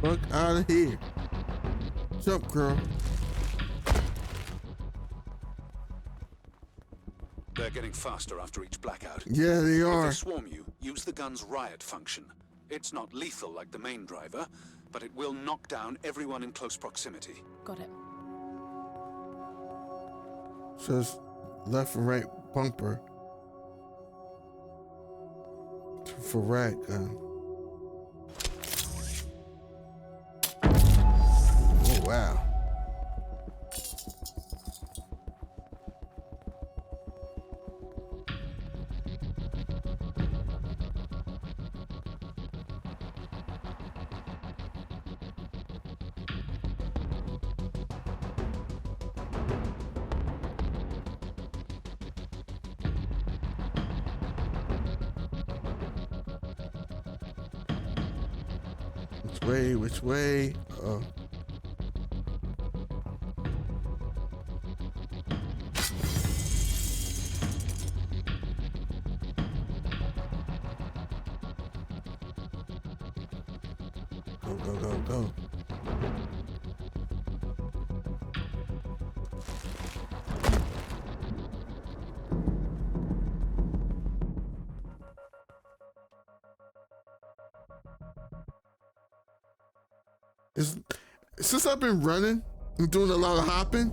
Speaker 1: Fuck out of here. Jump, girl.
Speaker 4: They're getting faster after each blackout.
Speaker 1: Yeah, they
Speaker 4: If
Speaker 1: are.
Speaker 4: they swarm you, use the gun's riot function. It's not lethal like the main driver, but it will knock down everyone in close proximity.
Speaker 5: Got it.
Speaker 1: Says left and right bumper for rat gun. Oh wow. Which way? Oh. Go. Since I've been running and doing a lot of hopping,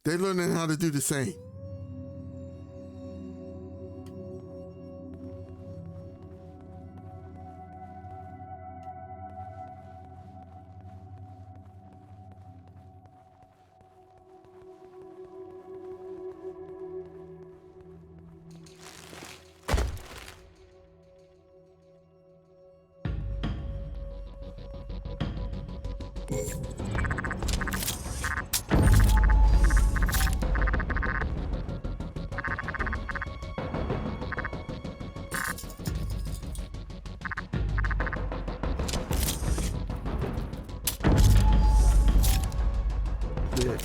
Speaker 1: they're learning how to do the same. Yeah.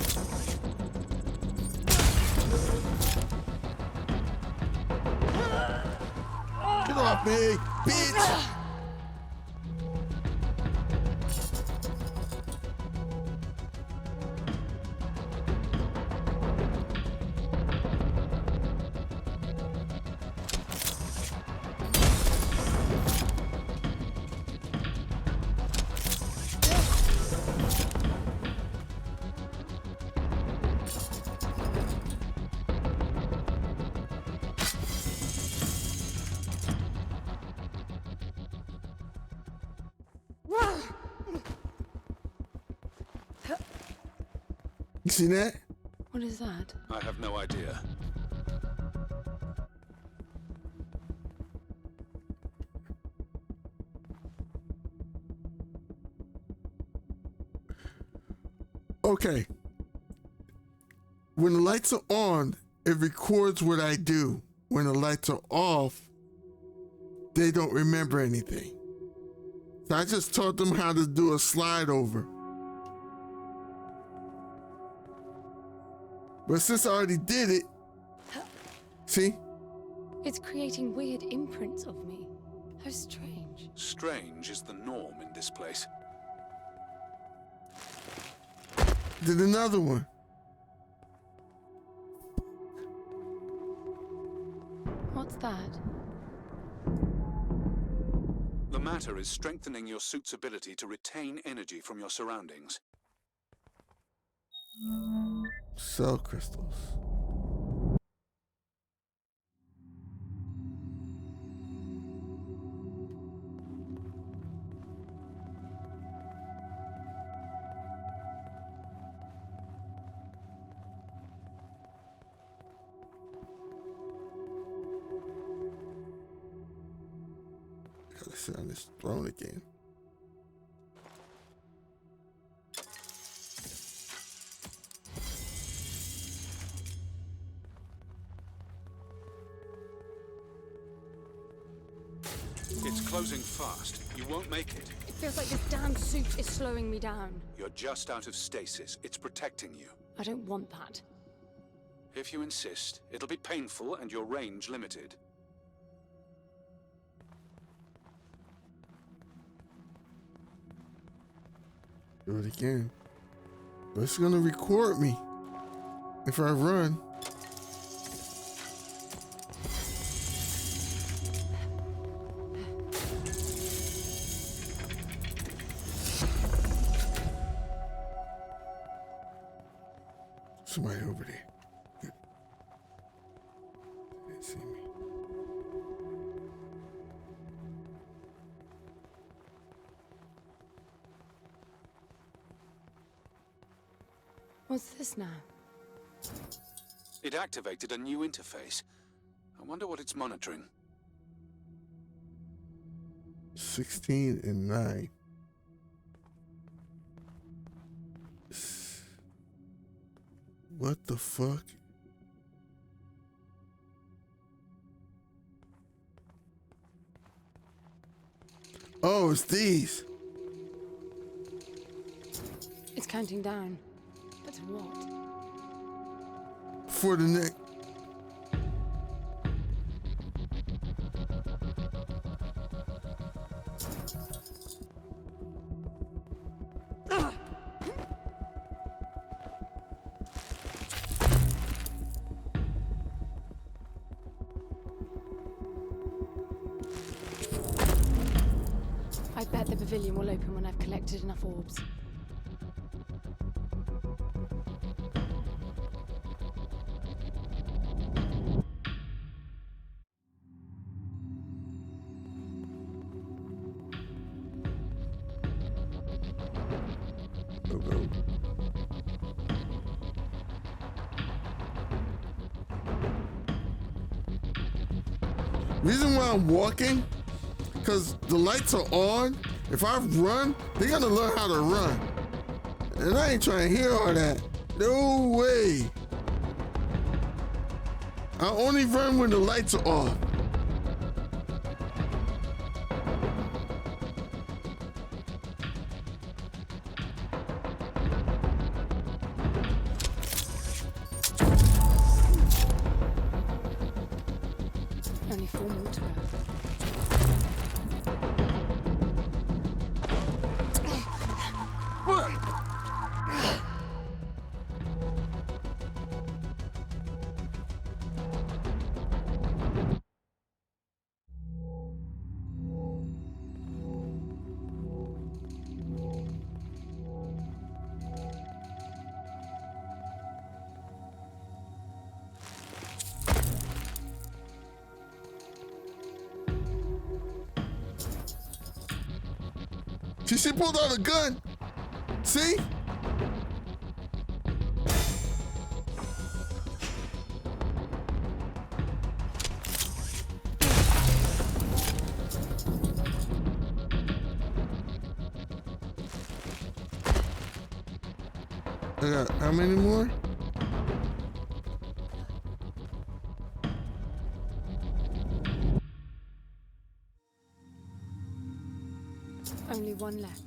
Speaker 1: Get off me, bitch! You see that?
Speaker 5: What is that?
Speaker 4: I have no idea.
Speaker 1: Okay. When the lights are on, it records what I do. When the lights are off, they don't remember anything. So I just taught them how to do a slide over. But since I already did it, see?
Speaker 5: It's creating weird imprints of me. How strange.
Speaker 4: Strange is the norm in this place.
Speaker 1: Did another one.
Speaker 5: What's that?
Speaker 4: The matter is strengthening your suit's ability to retain energy from your surroundings.
Speaker 1: Cell crystals. Gotta sit on this throne again.
Speaker 4: It's closing fast. You won't make it.
Speaker 5: It feels like this damn suit is slowing me down.
Speaker 4: You're just out of stasis. It's protecting you.
Speaker 5: I don't want that.
Speaker 4: If you insist, it'll be painful and your range limited.
Speaker 1: Do it again. But it's gonna record me if I run. Somebody over there. Good. They didn't see me.
Speaker 5: What's this now?
Speaker 4: It activated a new interface. I wonder what it's monitoring.
Speaker 1: 16 and 9. What the fuck? Oh, it's these.
Speaker 5: It's counting down. But to what?
Speaker 1: For the neck.
Speaker 5: I bet the pavilion will open when I've collected enough orbs.
Speaker 1: Reason why I'm walking, because the lights are on. If I run, they're gonna learn how to run. And I ain't trying to hear all that. No way. I only run when the lights are off.
Speaker 5: Only 4 more to go.
Speaker 1: She pulled out a gun. See? I got how many more?
Speaker 5: Only 1 left.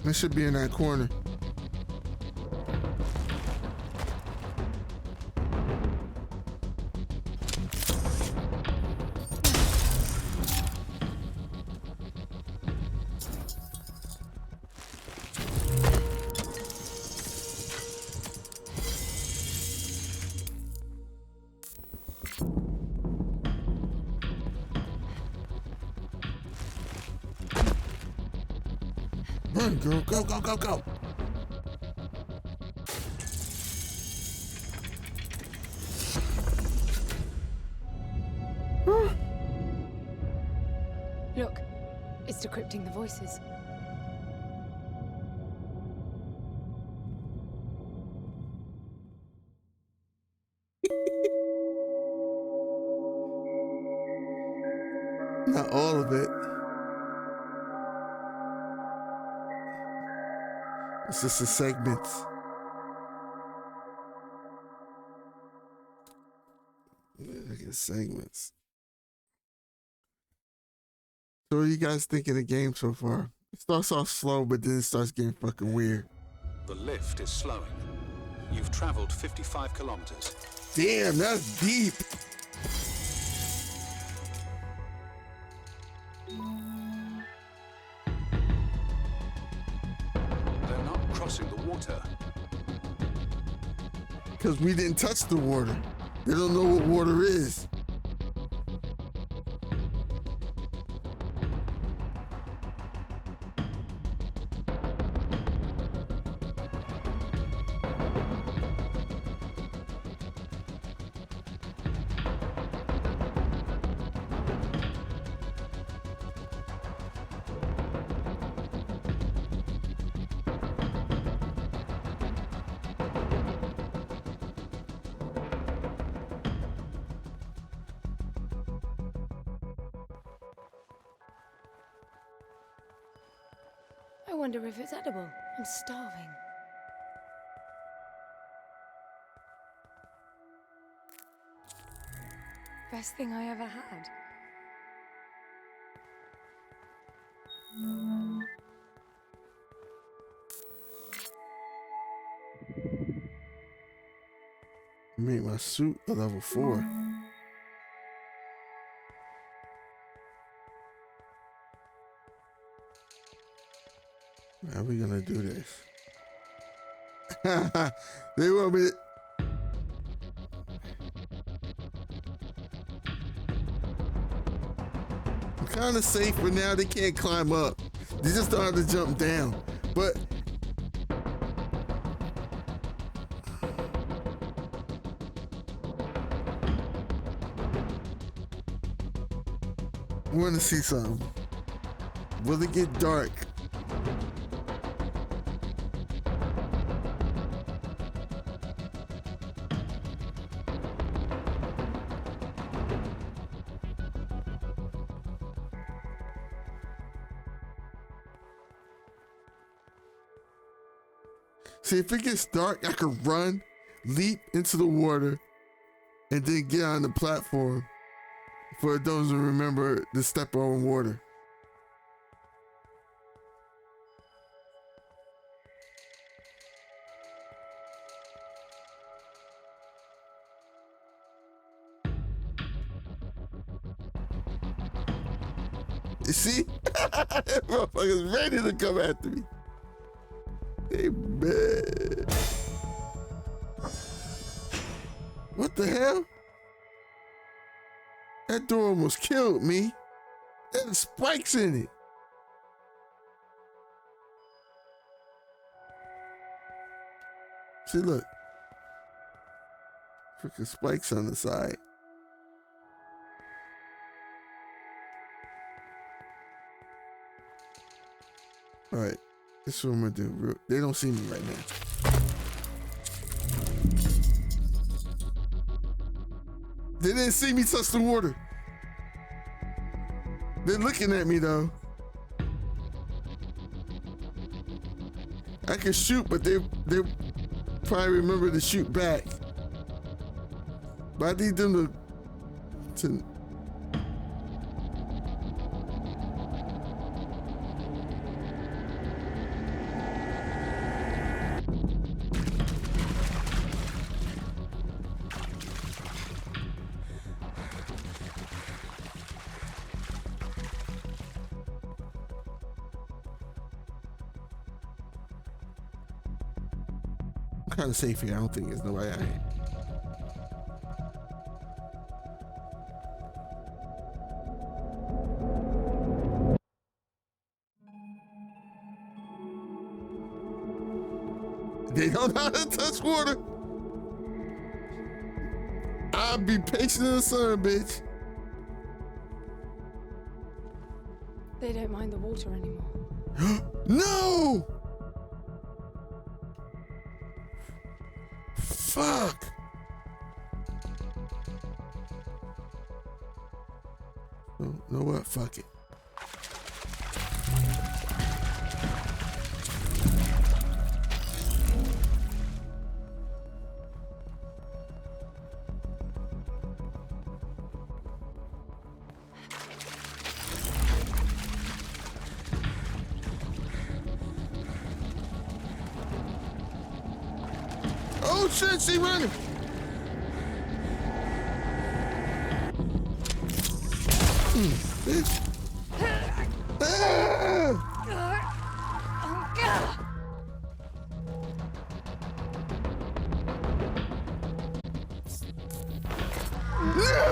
Speaker 1: That should be in that corner. Run, girl. Go, go, go, go.
Speaker 5: Look, it's decrypting the voices.
Speaker 1: Not all of it. It's just the segments. Look at segments. So what do you guys think of the game so far? It starts off slow, but then it starts getting fucking weird.
Speaker 4: The lift is slowing. You've traveled 55 kilometers.
Speaker 1: Damn, that's deep.
Speaker 4: the water.
Speaker 1: Because we didn't touch the water. They don't know what water is.
Speaker 2: I wonder if it's edible. I'm starving. Best thing I ever had.
Speaker 1: Make my suit a level 4. How are we gonna do this? They want me to... I'm kind of safe, but now they can't climb up. They just don't have to jump down. But I want to see something. Will it get dark? See, if it gets dark, I could run, leap into the water, and then get on the platform for those who remember to step on water. You see? That motherfucker's ready to come after me. Hey, man. What the hell? That door almost killed me. There's spikes in it. See, look. Freaking spikes on the side. All right. This is what I'm gonna do. They don't see me right now. They didn't see me touch the water. They're looking at me though. I can shoot, but they probably remember to shoot back. But I need them to kind of safe here. I don't think there's nobody out here. They don't know how to touch water. I'll be patient in the sun, bitch.
Speaker 2: They don't mind the water anymore.
Speaker 1: No! Fuck! No, know what? Fuck it. Oh shit, she running! Bitch. Ah! No!